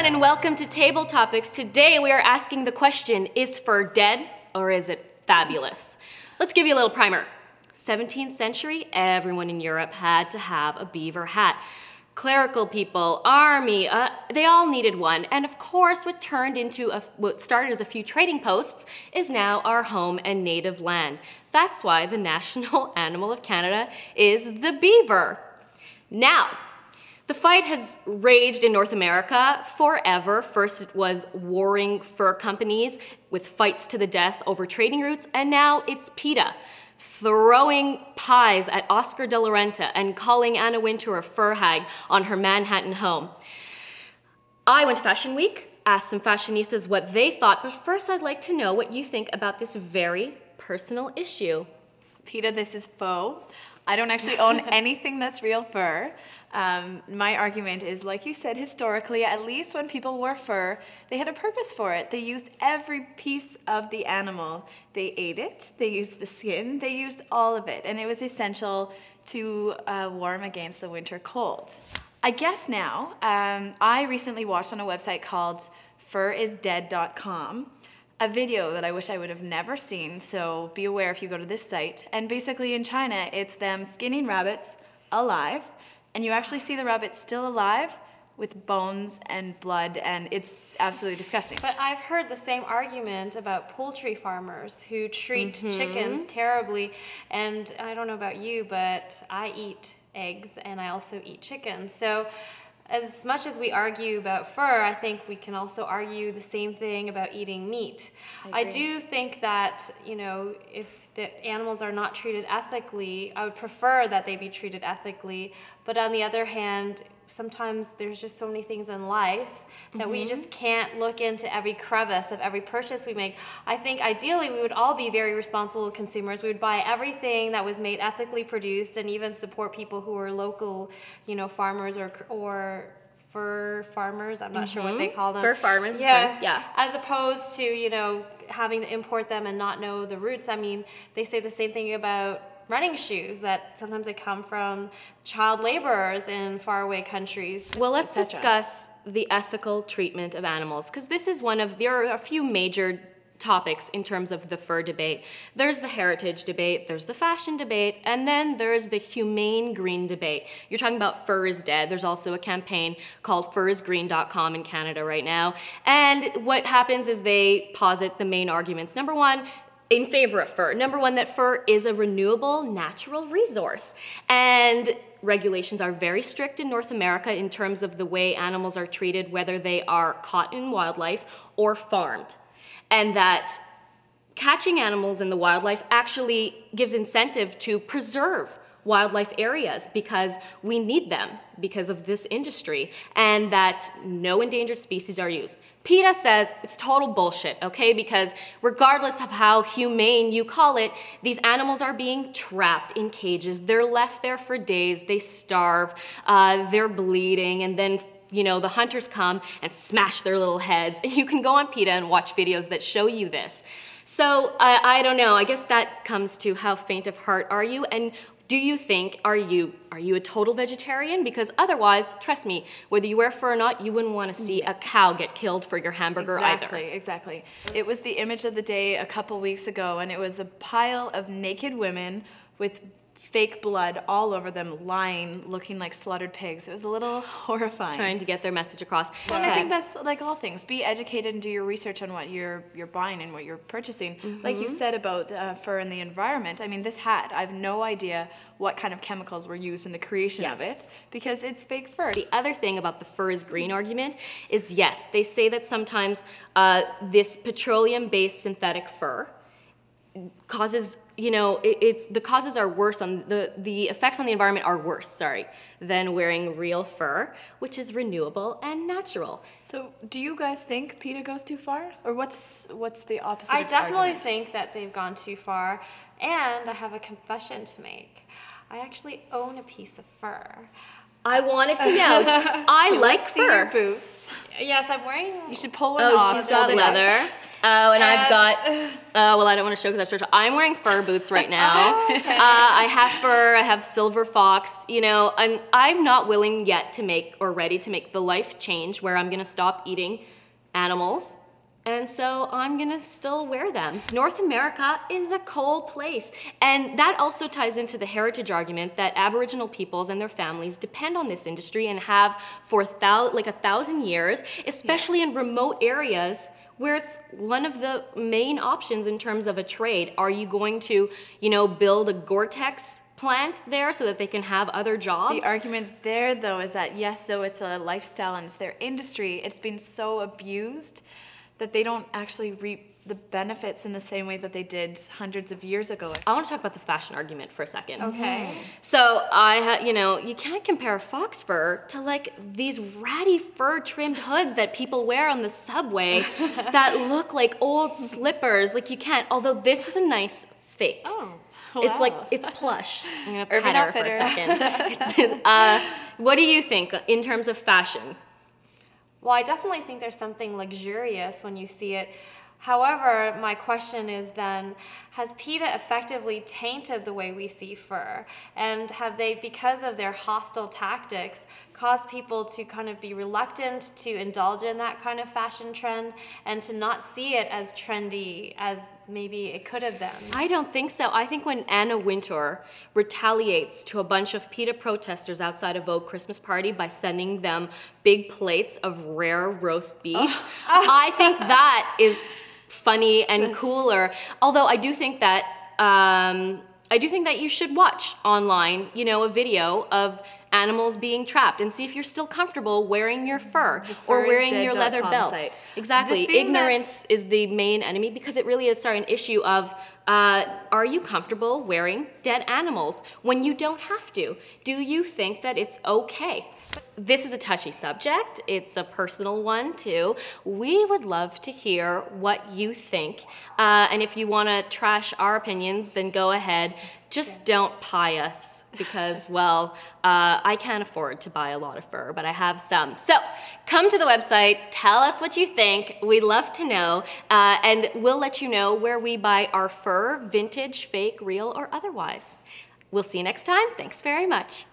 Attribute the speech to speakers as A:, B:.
A: everyone, and welcome to Table Topics. Today we are asking the question, is fur dead or is it fabulous? Let's give you a little primer. 17th century, everyone in Europe had to have a beaver hat. Clerical people, army, they all needed one. And of course, what started as a few trading posts is now our home and native land. That's why the national animal of Canada is the beaver. Now, the fight has raged in North America forever. First it was warring fur companies with fights to the death over trading routes, and now it's PETA throwing pies at Oscar de la Renta and calling Anna Wintour a fur hag on her Manhattan home. I went to Fashion Week, asked some fashionistas what they thought, but first I'd like to know what you think about this very personal issue.
B: PETA, this is Faux. I don't actually own anything that's real fur. My argument is, like you said, historically, at least when people wore fur, they had a purpose for it. They used every piece of the animal. They ate it, they used the skin, they used all of it, and it was essential to warm against the winter cold. I guess now, I recently watched on a website called furisdead.com a video that I wish I would have never seen, so be aware if you go to this site. And basically in China, it's them skinning rabbits alive, and you actually see the rabbit still alive with bones and blood, and it's absolutely disgusting.
C: But I've heard the same argument about poultry farmers who treat chickens terribly, and I don't know about you, but I eat eggs and I also eat chicken. So as much as we argue about fur, I think we can also argue the same thing about eating meat. I do think that, you know, if the animals are not treated ethically, I would prefer that they be treated ethically. But on the other hand, sometimes there's just so many things in life that we just can't look into every crevice of every purchase we make. I think ideally we would all be very responsible consumers. We would buy everything that was made ethically produced and even support people who are local, you know, farmers or fur farmers. I'm not sure what they call them.
A: Fur farmers,
C: yes,
A: yeah.
C: As opposed to, you know, having to import them and not know the roots. I mean, they say the same thing about running shoes, that sometimes they come from child laborers in faraway countries.
A: Well, let's discuss the ethical treatment of animals, because this is there are a few major topics in terms of the fur debate. There's the heritage debate, there's the fashion debate, and then there's the humane green debate. You're talking about fur is dead. There's also a campaign called furisgreen.com in Canada right now. And what happens is they posit the main arguments. Number one, in favor of fur. Number one, that fur is a renewable natural resource. And regulations are very strict in North America in terms of the way animals are treated, whether they are caught in wildlife or farmed. And that catching animals in the wildlife actually gives incentive to preserve wildlife areas because we need them because of this industry, and that no endangered species are used. PETA says it's total bullshit, okay? Because regardless of how humane you call it, these animals are being trapped in cages. They're left there for days, they starve, they're bleeding, and then you know, the hunters come and smash their little heads. And you can go on PETA and watch videos that show you this. So I don't know, I guess that comes to how faint of heart are you? And do you think, are you a total vegetarian? Because otherwise, trust me, whether you wear fur or not, you wouldn't want to see a cow get killed for your hamburger either.
B: Exactly. It was the image of the day a couple weeks ago, and it was a pile of naked women with fake blood all over them, lying, looking like slaughtered pigs. It was a little horrifying.
A: Trying to get their message across.
B: Well, and I think that's like all things. Be educated and do your research on what you're buying and what you're purchasing. Like you said about fur and the environment, I mean, this hat, I have no idea what kind of chemicals were used in the creation of it because it's fake fur.
A: The other thing about the fur is green argument is, yes, they say that sometimes this petroleum-based synthetic fur causes, you know, the causes are worse on the effects on the environment are worse, sorry, than wearing real fur, which is renewable and natural.
B: So do you guys think PETA goes too far? Or what's the opposite
C: I definitely
B: argument?
C: think that they've gone too far, and I have a confession to make. I actually own a piece of fur.
A: I wanted to know. I like
B: Let's see your
A: fur.
B: boots.
C: Yes, I'm wearing.
B: You should pull one
A: Oh,
B: off.
A: she's got
B: hold it up.
A: leather. Oh, and I've got, well, I don't want to show because I've searched. I'm wearing fur boots right now.
C: Okay.
A: I have fur, I have silver fox, you know, and I'm not willing yet to make or ready to make the life change where I'm going to stop eating animals. And so I'm gonna still wear them. North America is a cold place. And that also ties into the heritage argument that Aboriginal peoples and their families depend on this industry and have for like 1,000 years, especially in remote areas where it's one of the main options in terms of a trade. Are you going to, you know, build a Gore-Tex plant there so that they can have other jobs?
B: The argument there, though, is that yes, though it's a lifestyle and it's their industry, it's been so abused that they don't actually reap the benefits in the same way that they did hundreds of years ago.
A: I want to talk about the fashion argument for a second.
C: Okay.
A: So you know, you can't compare fox fur to like these ratty fur trimmed hoods that people wear on the subway that look like old slippers. Like you can't, although this is a nice fake.
B: Oh,
A: It's like, it's plush. I'm gonna pet her for a second. What do you think in terms of fashion?
C: Well, I definitely think there's something luxurious when you see it. However, my question is then, has PETA effectively tainted the way we see fur? And have they, because of their hostile tactics, caused people to kind of be reluctant to indulge in that kind of fashion trend and to not see it as trendy as maybe it could have been?
A: I don't think so. I think when Anna Wintour retaliates to a bunch of PETA protesters outside a Vogue Christmas party by sending them big plates of rare roast beef, I think that is funny and cooler. Although I do think that you should watch online, you know, a video of animals being trapped and see if you're still comfortable wearing your fur or wearing your leather belt.
B: Site.
A: Exactly. Ignorance is the main enemy because it really is an issue of are you comfortable wearing dead animals when you don't have to? Do you think that it's okay? This is a touchy subject. It's a personal one too. We would love to hear what you think. And if you want to trash our opinions, then go ahead. Just don't pie us because, well, I can't afford to buy a lot of fur, but I have some. So come to the website, tell us what you think. We'd love to know, and we'll let you know where we buy our fur, vintage, fake, real, or otherwise. We'll see you next time. Thanks very much.